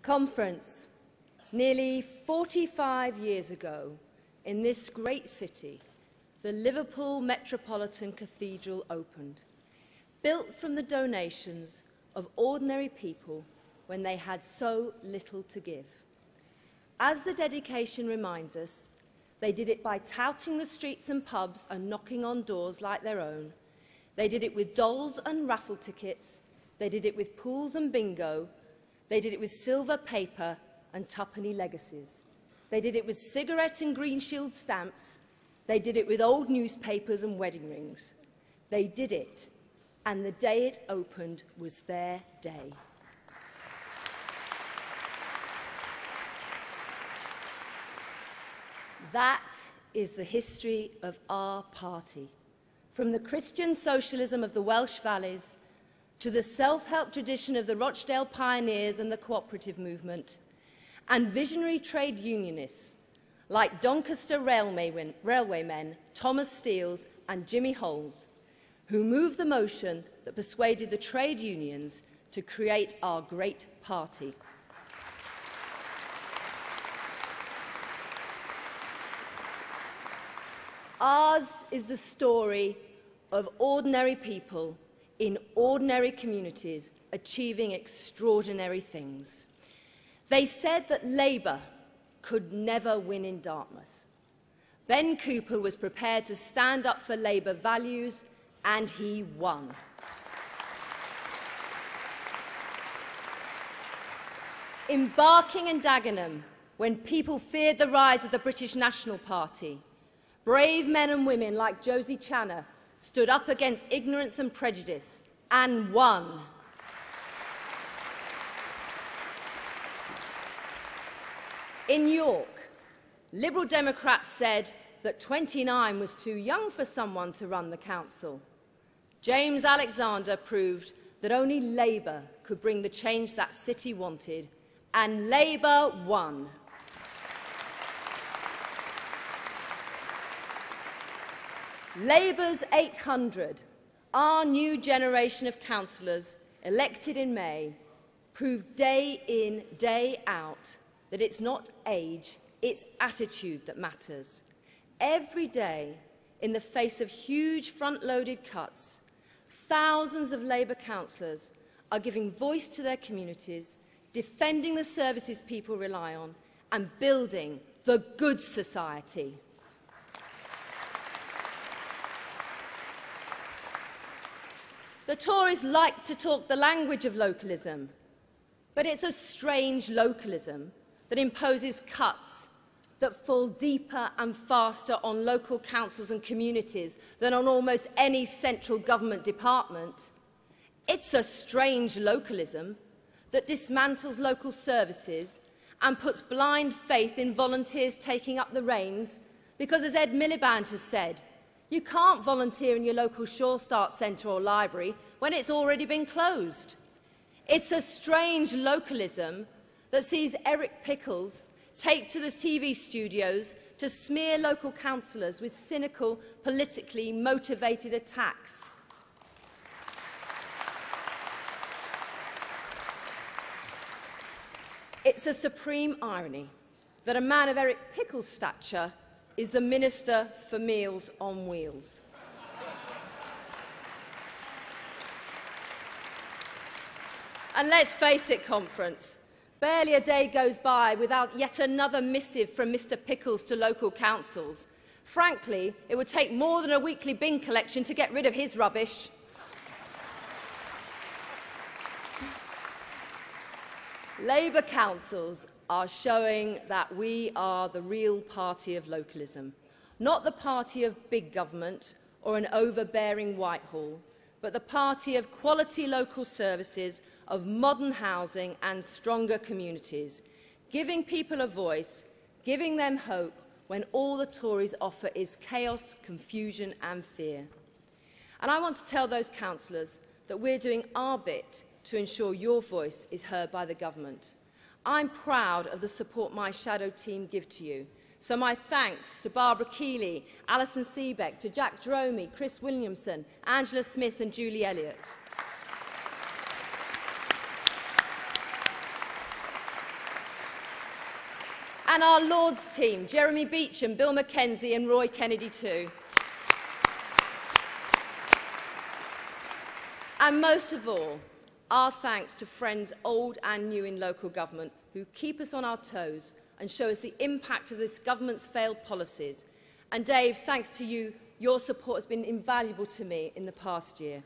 Conference. Nearly 45 years ago, in this great city, the Liverpool Metropolitan Cathedral opened, built from the donations of ordinary people when they had so little to give. As the dedication reminds us, they did it by touting the streets and pubs and knocking on doors like their own. They did it with dolls and raffle tickets. They did it with pools and bingo. They did it with silver paper and tuppenny legacies. They did it with cigarette and green shield stamps. They did it with old newspapers and wedding rings. They did it, and the day it opened was their day. That is the history of our party, from the Christian socialism of the Welsh Valleys to the self-help tradition of the Rochdale pioneers and the cooperative movement, and visionary trade unionists like Doncaster railwaymen Thomas Steels and Jimmy Holt, who moved the motion that persuaded the trade unions to create our great party. Ours is the story of ordinary people in ordinary communities achieving extraordinary things. They said that Labour could never win in Dartmouth. Ben Cooper was prepared to stand up for Labour values, and he won. In Barking and Dagenham, when people feared the rise of the British National Party, brave men and women like Josie Channer stood up against ignorance and prejudice and won. In York, Liberal Democrats said that 29 was too young for someone to run the council. James Alexander proved that only Labour could bring the change that city wanted, and Labour won. Labour's 800, our new generation of councillors elected in May, proved day in, day out that it's not age, it's attitude that matters. Every day, in the face of huge front-loaded cuts, thousands of Labour councillors are giving voice to their communities, defending the services people rely on, and building the good society. The Tories like to talk the language of localism, but it's a strange localism that imposes cuts that fall deeper and faster on local councils and communities than on almost any central government department. It's a strange localism that dismantles local services and puts blind faith in volunteers taking up the reins because, as Ed Miliband has said, you can't volunteer in your local Sure Start centre or library when it's already been closed. It's a strange localism that sees Eric Pickles take to the TV studios to smear local councillors with cynical, politically motivated attacks. It's a supreme irony that a man of Eric Pickles' stature is the Minister for Meals on Wheels. And let's face it, Conference, barely a day goes by without yet another missive from Mr Pickles to local councils. Frankly, it would take more than a weekly bin collection to get rid of his rubbish. Labour councils are showing that we are the real party of localism, not the party of big government or an overbearing Whitehall, but the party of quality local services, of modern housing and stronger communities, giving people a voice, giving them hope when all the Tories offer is chaos, confusion and fear. And I want to tell those councillors that we're doing our bit to ensure your voice is heard by the government. I'm proud of the support my shadow team give to you. So my thanks to Barbara Keeley, Alison Seebeck, to Jack Dromey, Chris Williamson, Angela Smith and Julie Elliott. And our Lords team, Jeremy Beecham, Bill Mackenzie and Roy Kennedy too. And most of all, our thanks to friends old and new in local government who keep us on our toes and show us the impact of this government's failed policies. And Dave, thanks to you, your support has been invaluable to me in the past year.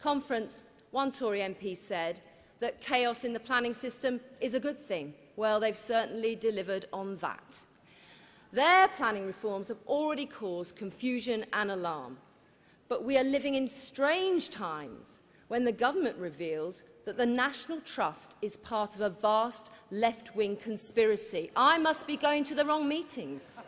Conference, one Tory MP said that chaos in the planning system is a good thing. Well, they've certainly delivered on that. Their planning reforms have already caused confusion and alarm. But we are living in strange times when the government reveals that the National Trust is part of a vast left-wing conspiracy. I must be going to the wrong meetings.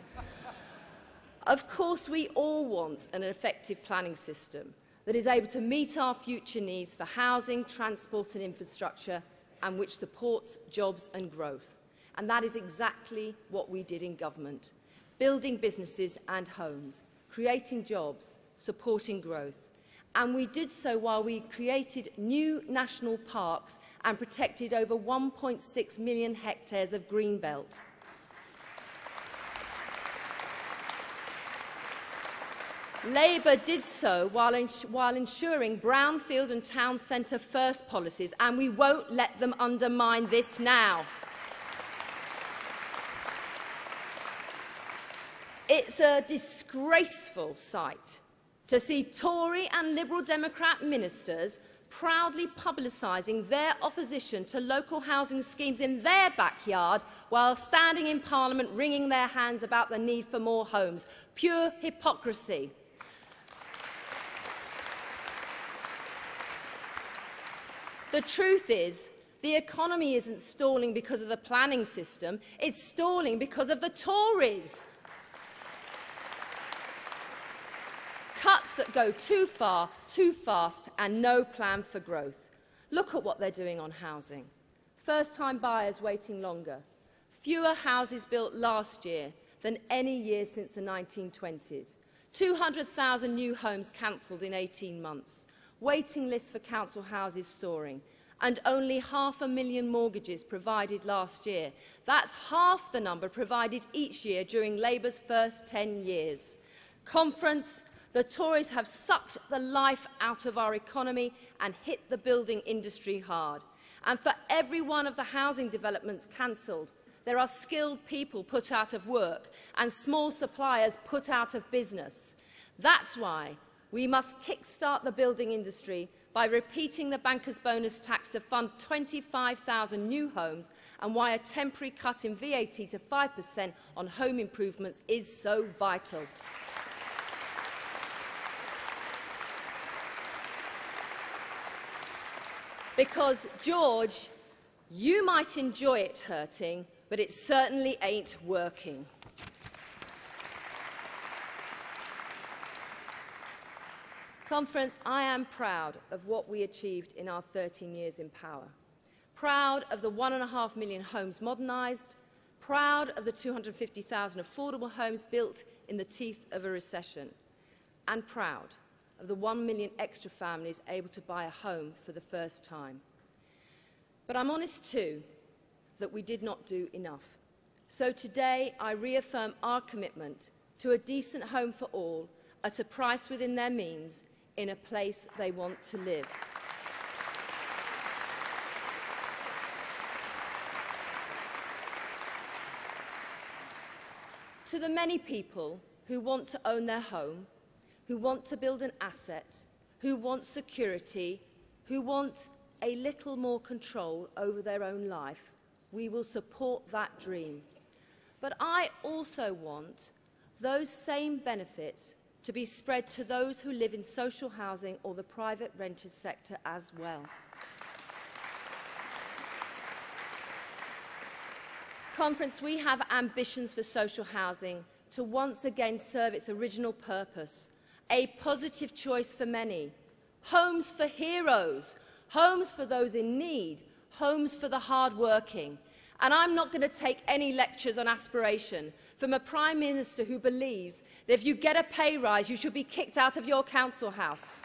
Of course, we all want an effective planning system that is able to meet our future needs for housing, transport and infrastructure, and which supports jobs and growth. And that is exactly what we did in government, building businesses and homes, creating jobs, supporting growth. And we did so while we created new national parks and protected over 1.6 million hectares of greenbelt. Labour did so while ensuring brownfield and town centre first policies, and we won't let them undermine this now. It's a disgraceful sight to see Tory and Liberal Democrat ministers proudly publicising their opposition to local housing schemes in their backyard while standing in Parliament wringing their hands about the need for more homes. Pure hypocrisy. The truth is, the economy isn't stalling because of the planning system, it's stalling because of the Tories. Cuts that go too far, too fast, and no plan for growth. Look at what they're doing on housing. First-time buyers waiting longer. Fewer houses built last year than any year since the 1920s. 200,000 new homes cancelled in 18 months. Waiting lists for council houses soaring. And only 500,000 mortgages provided last year. That's half the number provided each year during Labour's first 10 years. Conference, the Tories have sucked the life out of our economy and hit the building industry hard. And for every one of the housing developments cancelled, there are skilled people put out of work and small suppliers put out of business. That's why we must kickstart the building industry by repeating the banker's bonus tax to fund 25,000 new homes, and why a temporary cut in VAT to 5% on home improvements is so vital. Because, George, you might enjoy it hurting, but it certainly ain't working. Conference, I am proud of what we achieved in our 13 years in power. Proud of the 1.5 million homes modernised, proud of the 250,000 affordable homes built in the teeth of a recession, and proud of the 1 million extra families able to buy a home for the first time. But I'm honest too that we did not do enough. So today I reaffirm our commitment to a decent home for all at a price within their means, in a place they want to live. To the many people who want to own their home, who want to build an asset, who want security, who want a little more control over their own life, we will support that dream. But I also want those same benefits to be spread to those who live in social housing or the private rented sector as well. Conference, we have ambitions for social housing to once again serve its original purpose, a positive choice for many, homes for heroes, homes for those in need, homes for the hard-working. And I'm not going to take any lectures on aspiration from a Prime Minister who believes that if you get a pay rise, you should be kicked out of your council house.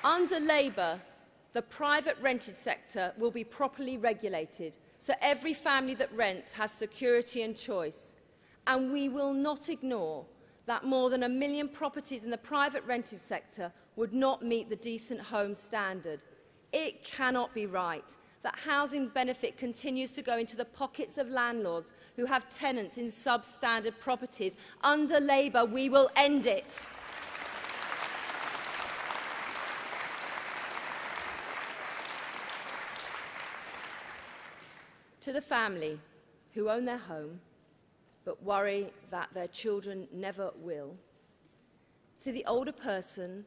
Under Labour, the private rented sector will be properly regulated, so every family that rents has security and choice. And we will not ignore that more than 1 million properties in the private rented sector would not meet the decent home standard. It cannot be right that housing benefit continues to go into the pockets of landlords who have tenants in substandard properties. Under Labour, we will end it. To the family who own their home but worry that their children never will. To the older person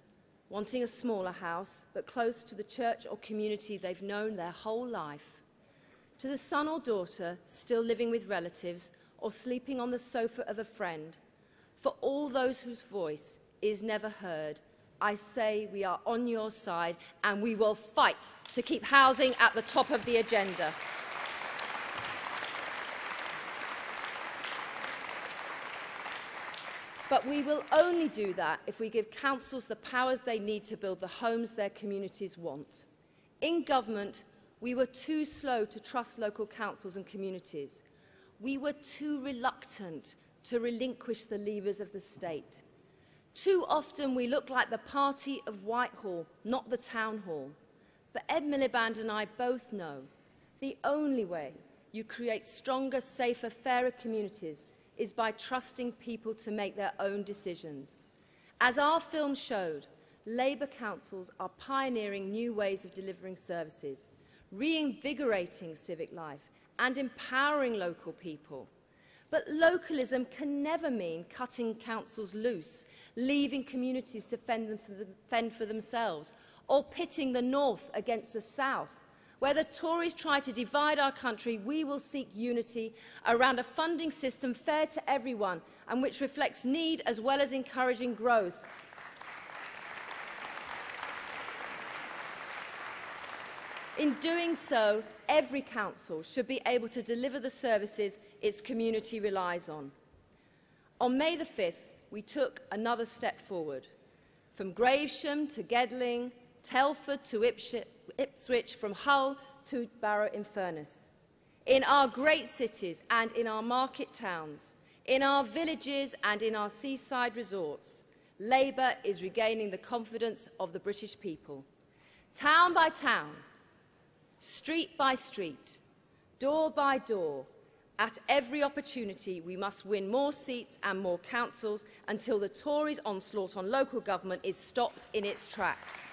wanting a smaller house but close to the church or community they've known their whole life. To the son or daughter still living with relatives or sleeping on the sofa of a friend. For all those whose voice is never heard, I say we are on your side and we will fight to keep housing at the top of the agenda. But we will only do that if we give councils the powers they need to build the homes their communities want. In government, we were too slow to trust local councils and communities. We were too reluctant to relinquish the levers of the state. Too often we look like the party of Whitehall, not the town hall. But Ed Miliband and I both know the only way you create stronger, safer, fairer communities is by trusting people to make their own decisions. As our film showed, Labour councils are pioneering new ways of delivering services, reinvigorating civic life and empowering local people. But localism can never mean cutting councils loose, leaving communities to fend for themselves, or pitting the north against the south. Where the Tories try to divide our country, we will seek unity around a funding system fair to everyone and which reflects need as well as encouraging growth. In doing so, every council should be able to deliver the services its community relies on. On May the 5th, we took another step forward. From Gravesham to Gedling, Telford to Ipswich, from Hull to Barrow-in-Furness. In our great cities and in our market towns, in our villages and in our seaside resorts, Labour is regaining the confidence of the British people. Town by town, street by street, door by door, at every opportunity we must win more seats and more councils until the Tories' onslaught on local government is stopped in its tracks.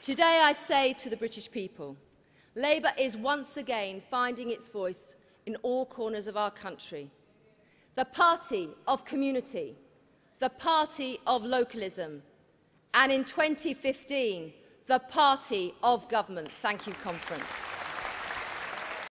Today I say to the British people, Labour is once again finding its voice in all corners of our country. The party of community, the party of localism, and in 2015, the party of government. Thank you, Conference.